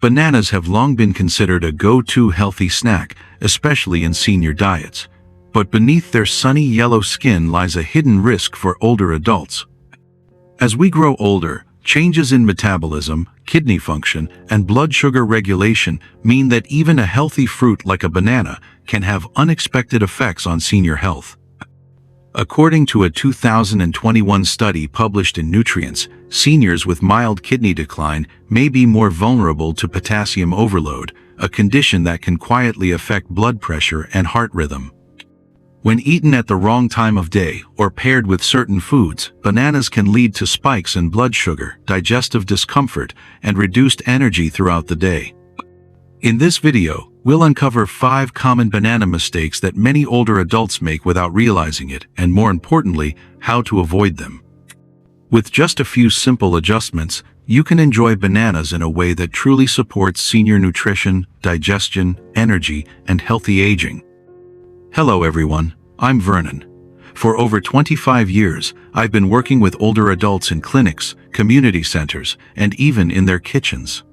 Bananas have long been considered a go-to healthy snack, especially in senior diets. But beneath their sunny yellow skin lies a hidden risk for older adults. As we grow older, changes in metabolism, kidney function, and blood sugar regulation mean that even a healthy fruit like a banana can have unexpected effects on senior health. According to a 2021 study published in Nutrients, seniors with mild kidney decline may be more vulnerable to potassium overload, a condition that can quietly affect blood pressure and heart rhythm. When eaten at the wrong time of day or paired with certain foods, bananas can lead to spikes in blood sugar, digestive discomfort, and reduced energy throughout the day. In this video, we'll uncover 5 common banana mistakes that many older adults make without realizing it, and more importantly, how to avoid them. With just a few simple adjustments, you can enjoy bananas in a way that truly supports senior nutrition, digestion, energy, and healthy aging. Hello everyone, I'm Vernon. For over 25 years, I've been working with older adults in clinics, community centers, and even in their kitchens.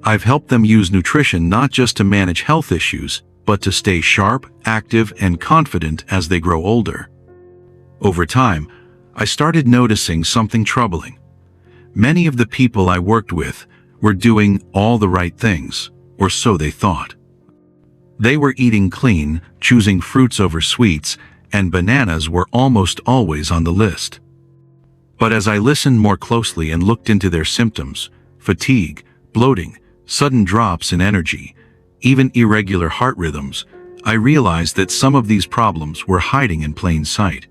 I've helped them use nutrition not just to manage health issues, but to stay sharp, active, and confident as they grow older. Over time, I started noticing something troubling. Many of the people I worked with were doing all the right things, or so they thought. They were eating clean, choosing fruits over sweets, and bananas were almost always on the list. But as I listened more closely and looked into their symptoms, fatigue, bloating, sudden drops in energy, even irregular heart rhythms, I realized that some of these problems were hiding in plain sight.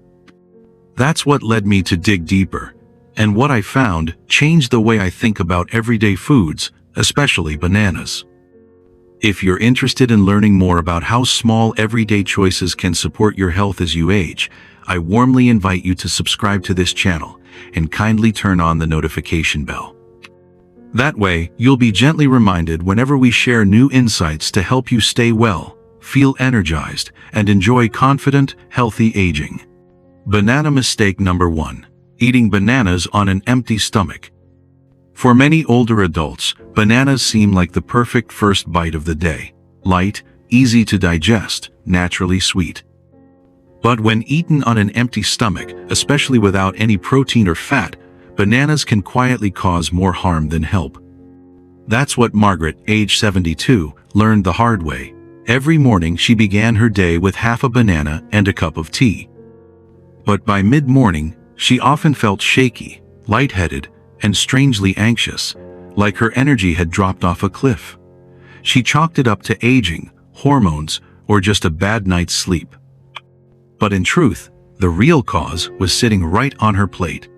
That's what led me to dig deeper, and what I found changed the way I think about everyday foods, especially bananas. If you're interested in learning more about how small everyday choices can support your health as you age, I warmly invite you to subscribe to this channel and kindly turn on the notification bell. That way, you'll be gently reminded whenever we share new insights to help you stay well, feel energized, and enjoy confident, healthy aging. Banana mistake number 1. Eating bananas on an empty stomach. For many older adults, bananas seem like the perfect first bite of the day. Light, easy to digest, naturally sweet. But when eaten on an empty stomach, especially without any protein or fat, bananas can quietly cause more harm than help. That's what Margaret, age 72, learned the hard way. Every morning she began her day with half a banana and a cup of tea. But by mid-morning, she often felt shaky, lightheaded, and strangely anxious, like her energy had dropped off a cliff. She chalked it up to aging, hormones, or just a bad night's sleep. But in truth, the real cause was sitting right on her plate.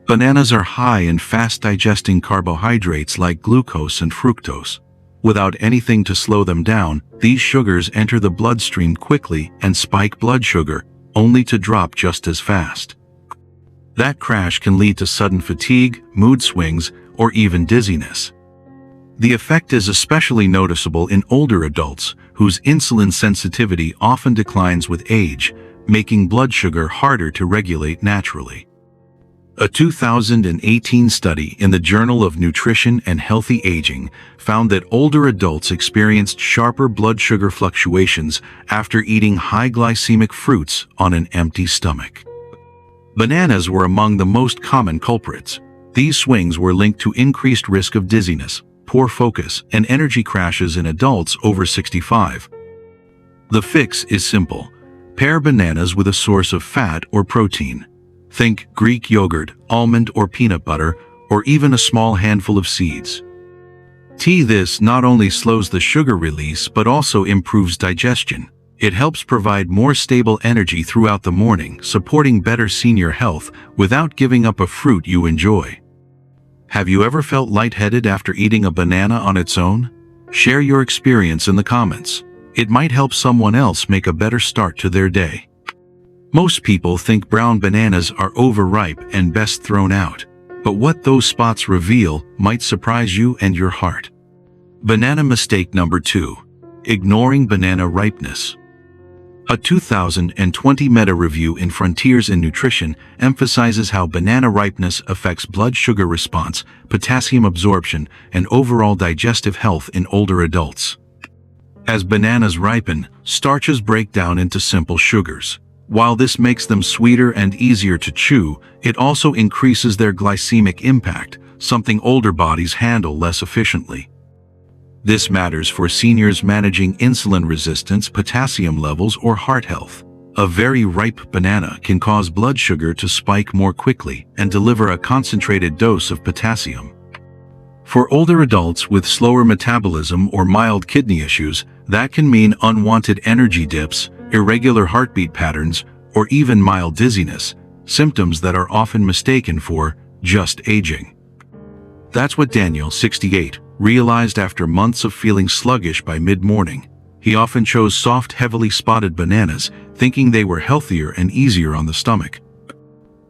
Bananas are high in fast-digesting carbohydrates like glucose and fructose. Without anything to slow them down, these sugars enter the bloodstream quickly and spike blood sugar, only to drop just as fast. That crash can lead to sudden fatigue, mood swings, or even dizziness. The effect is especially noticeable in older adults, whose insulin sensitivity often declines with age, making blood sugar harder to regulate naturally. A 2018 study in the Journal of Nutrition and Healthy Aging found that older adults experienced sharper blood sugar fluctuations after eating high glycemic fruits on an empty stomach. Bananas were among the most common culprits. These swings were linked to increased risk of dizziness, poor focus, and energy crashes in adults over 65. The fix is simple. Pair bananas with a source of fat or protein. Think Greek yogurt, almond or peanut butter, or even a small handful of seeds. This not only slows the sugar release but also improves digestion. It helps provide more stable energy throughout the morning, supporting better senior health without giving up a fruit you enjoy. Have you ever felt lightheaded after eating a banana on its own? Share your experience in the comments. It might help someone else make a better start to their day. Most people think brown bananas are overripe and best thrown out, but what those spots reveal might surprise you and your heart. Banana mistake number 2. Ignoring banana ripeness. A 2020 meta-review in Frontiers in Nutrition emphasizes how banana ripeness affects blood sugar response, potassium absorption, and overall digestive health in older adults. As bananas ripen, starches break down into simple sugars. While this makes them sweeter and easier to chew, it also increases their glycemic impact, something older bodies handle less efficiently. This matters for seniors managing insulin resistance, potassium levels, or heart health. A very ripe banana can cause blood sugar to spike more quickly and deliver a concentrated dose of potassium. For older adults with slower metabolism or mild kidney issues, that can mean unwanted energy dips, irregular heartbeat patterns, or even mild dizziness, symptoms that are often mistaken for just aging. That's what Daniel, 68, realized after months of feeling sluggish by mid-morning. He often chose soft, heavily spotted bananas, thinking they were healthier and easier on the stomach.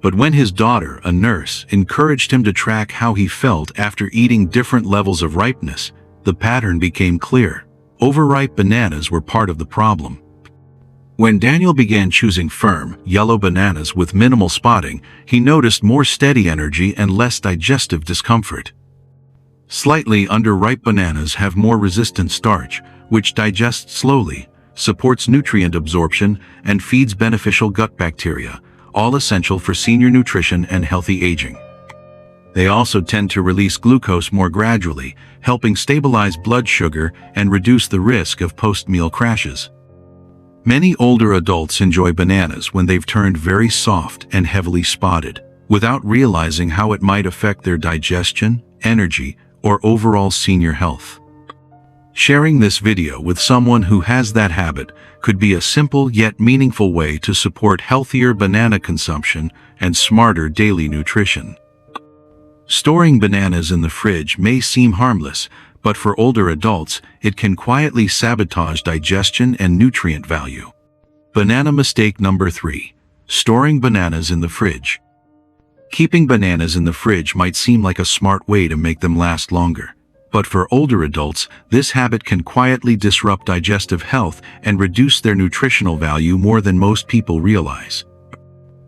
But when his daughter, a nurse, encouraged him to track how he felt after eating different levels of ripeness, the pattern became clear. Overripe bananas were part of the problem. When Daniel began choosing firm, yellow bananas with minimal spotting, he noticed more steady energy and less digestive discomfort. Slightly underripe bananas have more resistant starch, which digests slowly, supports nutrient absorption, and feeds beneficial gut bacteria, all essential for senior nutrition and healthy aging. They also tend to release glucose more gradually, helping stabilize blood sugar and reduce the risk of post-meal crashes. Many older adults enjoy bananas when they've turned very soft and heavily spotted, without realizing how it might affect their digestion, energy, or overall senior health. Sharing this video with someone who has that habit could be a simple yet meaningful way to support healthier banana consumption and smarter daily nutrition. Storing bananas in the fridge may seem harmless, but for older adults, it can quietly sabotage digestion and nutrient value. Banana mistake number 3. Storing bananas in the fridge. Keeping bananas in the fridge might seem like a smart way to make them last longer. But for older adults, this habit can quietly disrupt digestive health and reduce their nutritional value more than most people realize.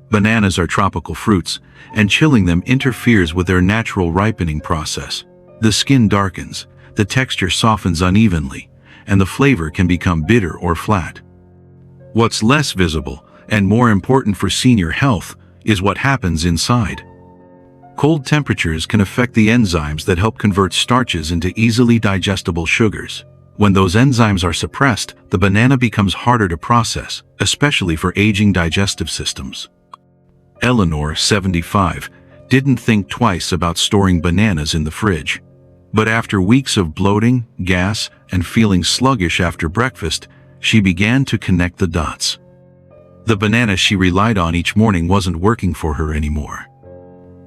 Bananas are tropical fruits, and chilling them interferes with their natural ripening process. The skin darkens, the texture softens unevenly, and the flavor can become bitter or flat. What's less visible, and more important for senior health, is what happens inside. Cold temperatures can affect the enzymes that help convert starches into easily digestible sugars. When those enzymes are suppressed, the banana becomes harder to process, especially for aging digestive systems. Eleanor, 75, didn't think twice about storing bananas in the fridge. But after weeks of bloating, gas, and feeling sluggish after breakfast, she began to connect the dots. The banana she relied on each morning wasn't working for her anymore.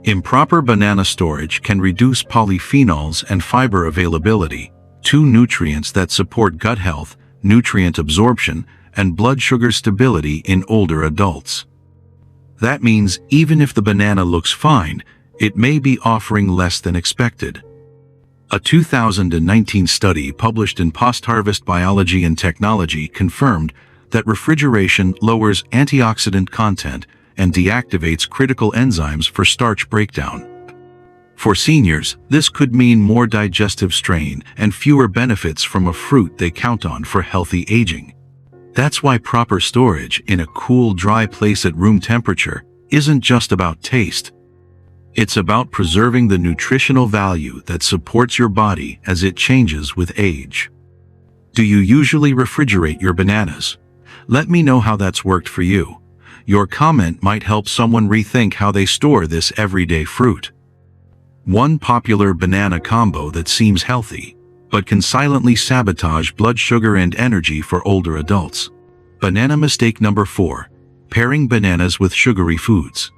Improper banana storage can reduce polyphenols and fiber availability, two nutrients that support gut health, nutrient absorption, and blood sugar stability in older adults. That means even if the banana looks fine, it may be offering less than expected. A 2019 study published in Post-Harvest Biology and Technology confirmed that refrigeration lowers antioxidant content and deactivates critical enzymes for starch breakdown. For seniors, this could mean more digestive strain and fewer benefits from a fruit they count on for healthy aging. That's why proper storage in a cool, dry place at room temperature isn't just about taste. It's about preserving the nutritional value that supports your body as it changes with age. Do you usually refrigerate your bananas? Let me know how that's worked for you. Your comment might help someone rethink how they store this everyday fruit. One popular banana combo that seems healthy, but can silently sabotage blood sugar and energy for older adults. Banana mistake number 4. Pairing bananas with sugary foods.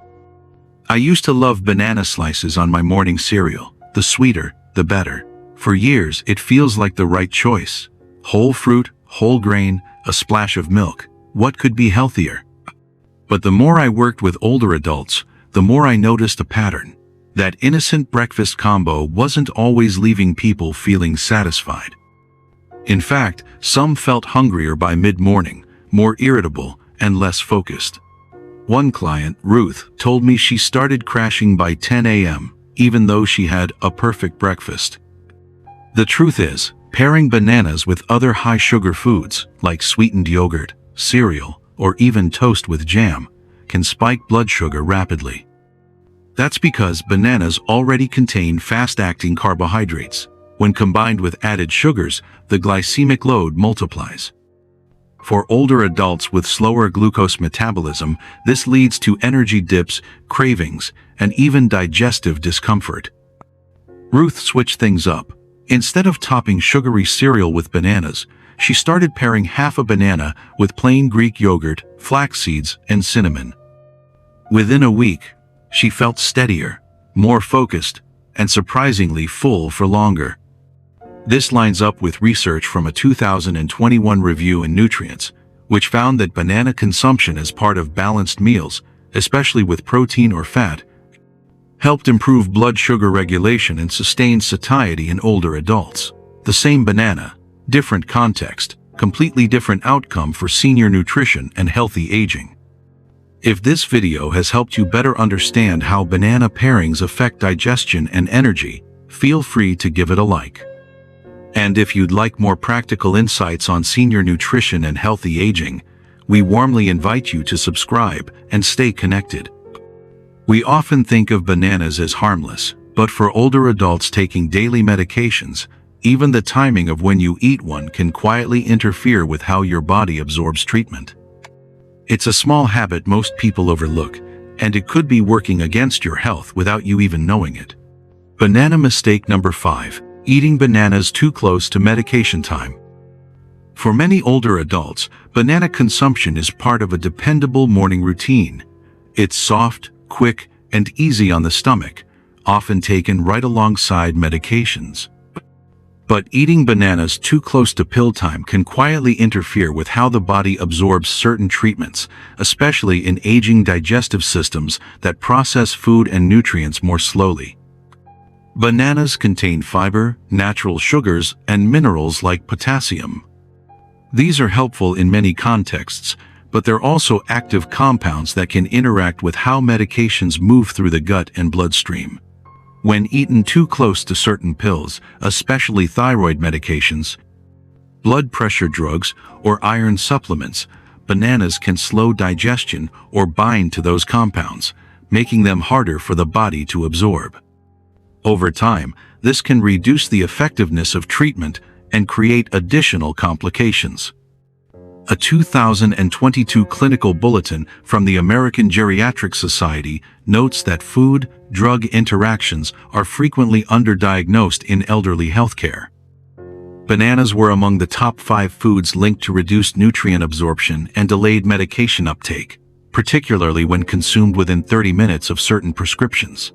I used to love banana slices on my morning cereal. The sweeter, the better. For years, it feels like the right choice. Whole fruit, whole grain, a splash of milk. What could be healthier? But the more I worked with older adults, the more I noticed a pattern. That innocent breakfast combo wasn't always leaving people feeling satisfied. In fact, some felt hungrier by mid-morning, more irritable, and less focused. One client, Ruth, told me she started crashing by 10 a.m., even though she had a perfect breakfast. The truth is, pairing bananas with other high-sugar foods, like sweetened yogurt, cereal, or even toast with jam, can spike blood sugar rapidly. That's because bananas already contain fast-acting carbohydrates. When combined with added sugars, the glycemic load multiplies. For older adults with slower glucose metabolism, this leads to energy dips, cravings, and even digestive discomfort. Ruth switched things up. Instead of topping sugary cereal with bananas, she started pairing half a banana with plain Greek yogurt, flax seeds, and cinnamon. Within a week, she felt steadier, more focused, and surprisingly full for longer. This lines up with research from a 2021 review in Nutrients, which found that banana consumption as part of balanced meals, especially with protein or fat, helped improve blood sugar regulation and sustain satiety in older adults. The same banana, different context, completely different outcome for senior nutrition and healthy aging. If this video has helped you better understand how banana pairings affect digestion and energy, feel free to give it a like. And if you'd like more practical insights on senior nutrition and healthy aging, we warmly invite you to subscribe and stay connected. We often think of bananas as harmless, but for older adults taking daily medications, even the timing of when you eat one can quietly interfere with how your body absorbs treatment. It's a small habit most people overlook, and it could be working against your health without you even knowing it. Banana mistake number 5. Eating bananas too close to medication time. For many older adults, banana consumption is part of a dependable morning routine. It's soft, quick, and easy on the stomach, often taken right alongside medications. But eating bananas too close to pill time can quietly interfere with how the body absorbs certain treatments, especially in aging digestive systems that process food and nutrients more slowly. Bananas contain fiber, natural sugars, and minerals like potassium. These are helpful in many contexts, but they're also active compounds that can interact with how medications move through the gut and bloodstream. When eaten too close to certain pills, especially thyroid medications, blood pressure drugs, or iron supplements, bananas can slow digestion or bind to those compounds, making them harder for the body to absorb. Over time, this can reduce the effectiveness of treatment and create additional complications. A 2022 clinical bulletin from the American Geriatric Society notes that food-drug interactions are frequently underdiagnosed in elderly healthcare. Bananas were among the top 5 foods linked to reduced nutrient absorption and delayed medication uptake, particularly when consumed within 30 minutes of certain prescriptions.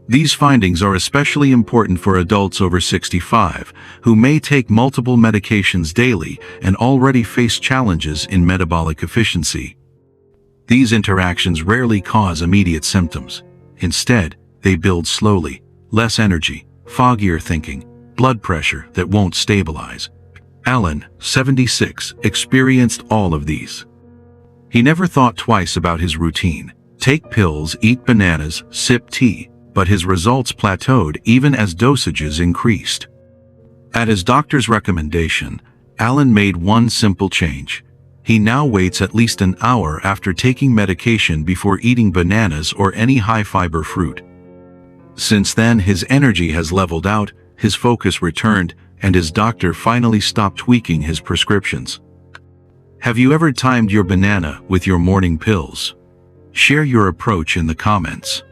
These findings are especially important for adults over 65, who may take multiple medications daily and already face challenges in metabolic efficiency. These interactions rarely cause immediate symptoms. Instead, they build slowly: less energy, foggier thinking, blood pressure that won't stabilize. Alan, 76, experienced all of these. He never thought twice about his routine: take pills, eat bananas, sip tea. But his results plateaued even as dosages increased. At his doctor's recommendation, Alan made one simple change. He now waits at least an hour after taking medication before eating bananas or any high-fiber fruit. Since then, his energy has leveled out, his focus returned, and his doctor finally stopped tweaking his prescriptions. Have you ever timed your banana with your morning pills? Share your approach in the comments.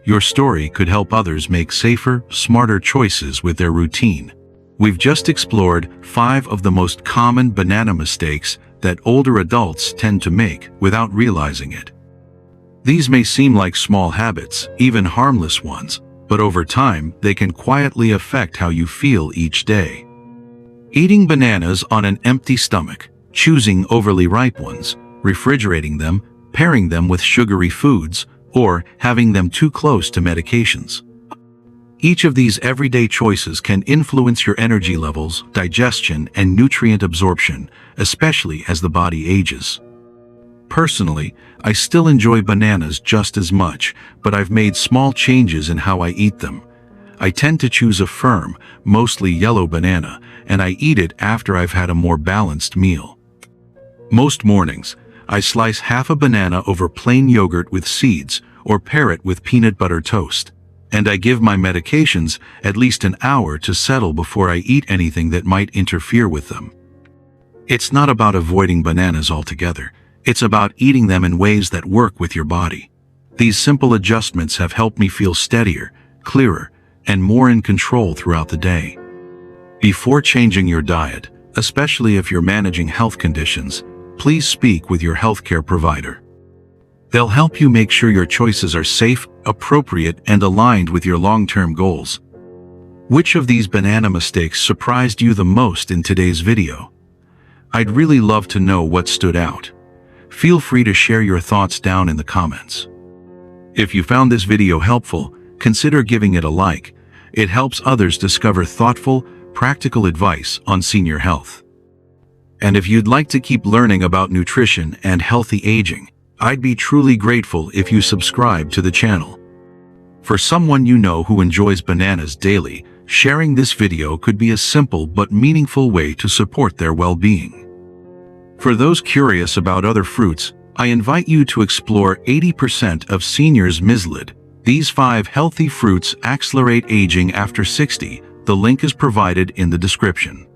Your story could help others make safer, smarter choices with their routine. We've just explored 5 of the most common banana mistakes that older adults tend to make without realizing it. These may seem like small habits, even harmless ones, but over time, they can quietly affect how you feel each day. Eating bananas on an empty stomach, choosing overly ripe ones, refrigerating them, pairing them with sugary foods, or having them too close to medications. Each of these everyday choices can influence your energy levels, digestion, and nutrient absorption, especially as the body ages. Personally, I still enjoy bananas just as much, but I've made small changes in how I eat them. I tend to choose a firm, mostly yellow banana, and I eat it after I've had a more balanced meal. Most mornings, I slice half a banana over plain yogurt with seeds or pair it with peanut butter toast. And I give my medications at least an hour to settle before I eat anything that might interfere with them. It's not about avoiding bananas altogether. It's about eating them in ways that work with your body. These simple adjustments have helped me feel steadier, clearer, and more in control throughout the day. Before changing your diet, especially if you're managing health conditions, please speak with your healthcare provider. They'll help you make sure your choices are safe, appropriate, and aligned with your long-term goals. Which of these banana mistakes surprised you the most in today's video? I'd really love to know what stood out. Feel free to share your thoughts down in the comments. If you found this video helpful, consider giving it a like. It helps others discover thoughtful, practical advice on senior health. And if you'd like to keep learning about nutrition and healthy aging, I'd be truly grateful if you subscribe to the channel. For someone you know who enjoys bananas daily, sharing this video could be a simple but meaningful way to support their well-being. For those curious about other fruits, I invite you to explore 80% of Seniors Misled. These 5 healthy fruits accelerate aging after 60. The link is provided in the description.